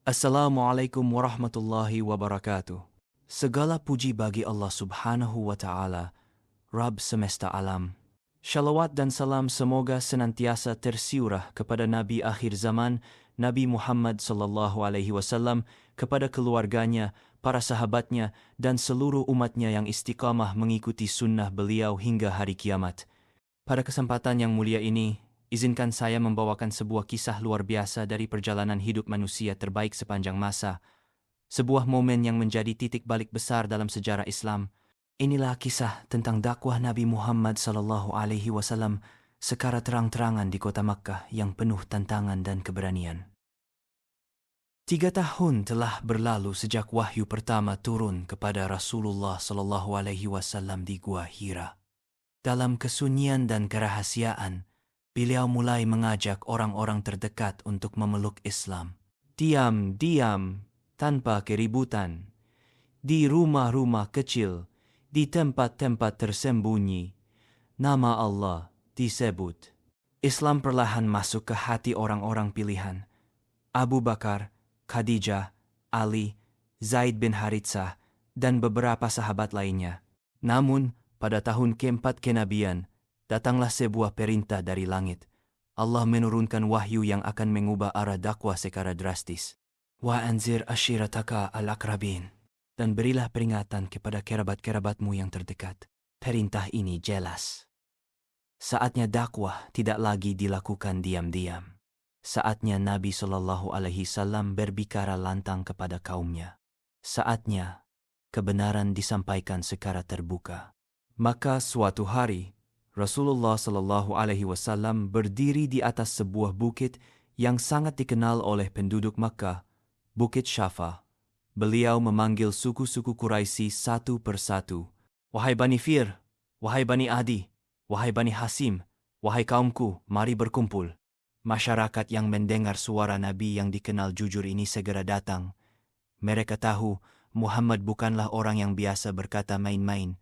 Assalamualaikum warahmatullahi wabarakatuh. Segala puji bagi Allah Subhanahu wa Ta'ala, Rabb semesta alam. Shalawat dan salam semoga senantiasa tersiurah kepada Nabi akhir zaman, Nabi Muhammad sallallahu alaihi wasallam, kepada keluarganya, para sahabatnya, dan seluruh umatnya yang istiqamah mengikuti sunnah beliau hingga hari kiamat. Pada kesempatan yang mulia ini, izinkan saya membawakan sebuah kisah luar biasa dari perjalanan hidup manusia terbaik sepanjang masa, sebuah momen yang menjadi titik balik besar dalam sejarah Islam. Inilah kisah tentang dakwah Nabi Muhammad sallallahu alaihi wasallam secara terang-terangan di kota Makkah yang penuh tantangan dan keberanian. 3 tahun telah berlalu sejak wahyu pertama turun kepada Rasulullah sallallahu alaihi wasallam di Gua Hira. Dalam kesunyian dan kerahasiaan, beliau mulai mengajak orang-orang terdekat untuk memeluk Islam. Diam-diam, tanpa keributan, di rumah-rumah kecil, di tempat-tempat tersembunyi, nama Allah disebut. Islam perlahan masuk ke hati orang-orang pilihan. Abu Bakar, Khadijah, Ali, Zaid bin Haritsah, dan beberapa sahabat lainnya. Namun, pada tahun keempat kenabian, datanglah sebuah perintah dari langit. Allah menurunkan wahyu yang akan mengubah arah dakwah secara drastis. Wa anzir ashirataka al-akrabin. Dan berilah peringatan kepada kerabat-kerabatmu yang terdekat. Perintah ini jelas. Saatnya dakwah tidak lagi dilakukan diam-diam. Saatnya Nabi Shallallahu Alaihi Wasallam berbicara lantang kepada kaumnya. Saatnya kebenaran disampaikan secara terbuka. Maka suatu hari, Rasulullah Shallallahu Alaihi Wasallam berdiri di atas sebuah bukit yang sangat dikenal oleh penduduk Makkah, Bukit Syafa. Beliau memanggil suku-suku Quraisy satu persatu. Wahai Bani Fir, wahai Bani Adi, wahai Bani Hasim, wahai kaumku, mari berkumpul. Masyarakat yang mendengar suara Nabi yang dikenal jujur ini segera datang. Mereka tahu Muhammad bukanlah orang yang biasa berkata main-main.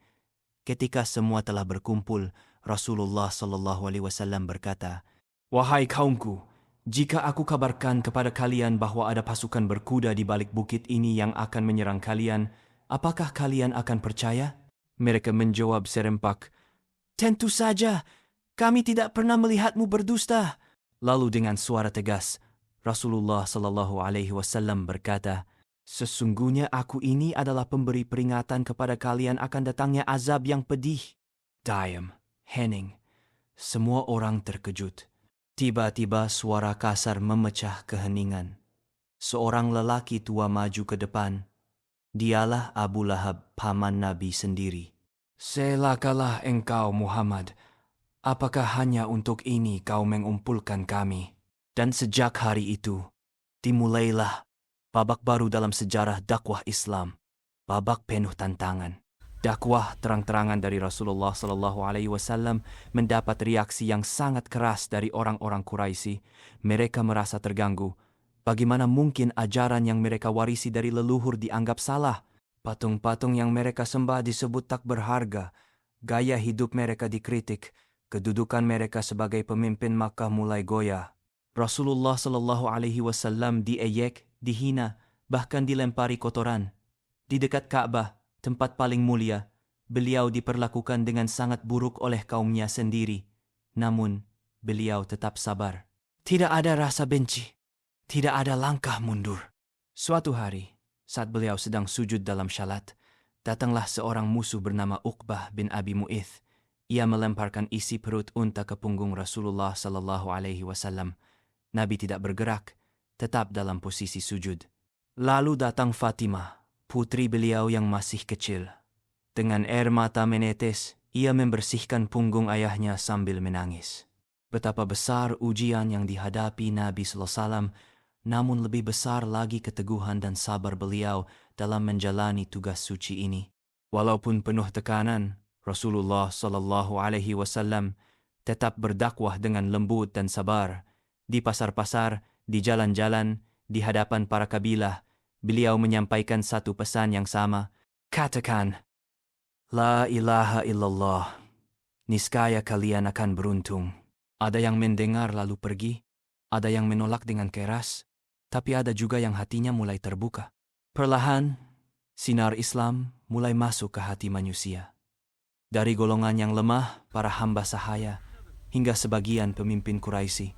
Ketika semua telah berkumpul, Rasulullah sallallahu alaihi wasallam berkata, "Wahai kaumku, jika aku kabarkan kepada kalian bahwa ada pasukan berkuda di balik bukit ini yang akan menyerang kalian, apakah kalian akan percaya?" Mereka menjawab serempak, "Tentu saja, kami tidak pernah melihatmu berdusta." Lalu dengan suara tegas, Rasulullah sallallahu alaihi wasallam berkata, "Sesungguhnya aku ini adalah pemberi peringatan kepada kalian akan datangnya azab yang pedih." Diam, hening. Semua orang terkejut. Tiba-tiba suara kasar memecah keheningan. Seorang lelaki tua maju ke depan. Dialah Abu Lahab, paman Nabi sendiri. "Celakalah engkau Muhammad. Apakah hanya untuk ini kau mengumpulkan kami?" Dan sejak hari itu, dimulailah babak baru dalam sejarah dakwah Islam, babak penuh tantangan. Dakwah terang-terangan dari Rasulullah sallallahu alaihi wasallam mendapat reaksi yang sangat keras dari orang-orang Quraisy. Mereka merasa terganggu. Bagaimana mungkin ajaran yang mereka warisi dari leluhur dianggap salah? Patung-patung yang mereka sembah disebut tak berharga. Gaya hidup mereka dikritik. Kedudukan mereka sebagai pemimpin Makkah mulai goyah. Rasulullah sallallahu alaihi wasallam diejek, dihina, bahkan dilempari kotoran. Di dekat Ka'bah, tempat paling mulia, beliau diperlakukan dengan sangat buruk oleh kaumnya sendiri. Namun, beliau tetap sabar. Tidak ada rasa benci, tidak ada langkah mundur. Suatu hari, saat beliau sedang sujud dalam syalat, datanglah seorang musuh bernama Uqbah bin Abi Mu'ith. Ia melemparkan isi perut unta ke punggung Rasulullah sallallahu alaihi wasallam. Nabi tidak bergerak, tetap dalam posisi sujud. Lalu datang Fatimah, putri beliau yang masih kecil. Dengan air mata menetes, ia membersihkan punggung ayahnya sambil menangis. Betapa besar ujian yang dihadapi Nabi sallallahu alaihi wasallam, namun lebih besar lagi keteguhan dan sabar beliau dalam menjalani tugas suci ini. Walaupun penuh tekanan, Rasulullah sallallahu alaihi wasallam tetap berdakwah dengan lembut dan sabar. Di pasar-pasar, di jalan-jalan, di hadapan para kabilah, beliau menyampaikan satu pesan yang sama. Katakan, "La ilaha illallah." Niscaya kalian akan beruntung. Ada yang mendengar lalu pergi, ada yang menolak dengan keras, tapi ada juga yang hatinya mulai terbuka. Perlahan, sinar Islam mulai masuk ke hati manusia. Dari golongan yang lemah, para hamba sahaya, hingga sebagian pemimpin Quraisy,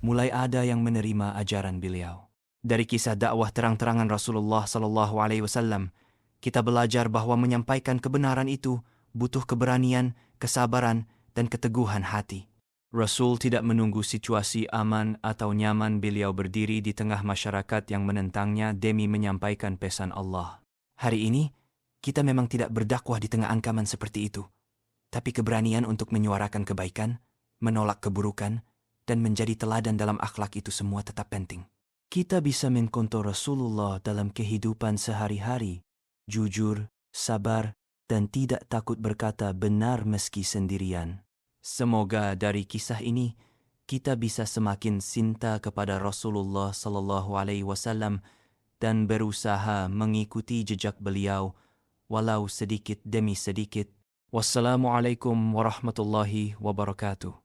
mulai ada yang menerima ajaran beliau. Dari kisah dakwah terang-terangan Rasulullah SAW, kita belajar bahwa menyampaikan kebenaran itu butuh keberanian, kesabaran, dan keteguhan hati. Rasul tidak menunggu situasi aman atau nyaman beliau berdiri di tengah masyarakat yang menentangnya demi menyampaikan pesan Allah. Hari ini, kita memang tidak berdakwah di tengah ancaman seperti itu, tapi keberanian untuk menyuarakan kebaikan, menolak keburukan, dan menjadi teladan dalam akhlak itu semua tetap penting. Kita bisa mengkontor Rasulullah dalam kehidupan sehari-hari, jujur, sabar, dan tidak takut berkata benar meski sendirian. Semoga dari kisah ini kita bisa semakin cinta kepada Rasulullah SAW dan berusaha mengikuti jejak beliau walau sedikit demi sedikit. Wassalamualaikum warahmatullahi wabarakatuh.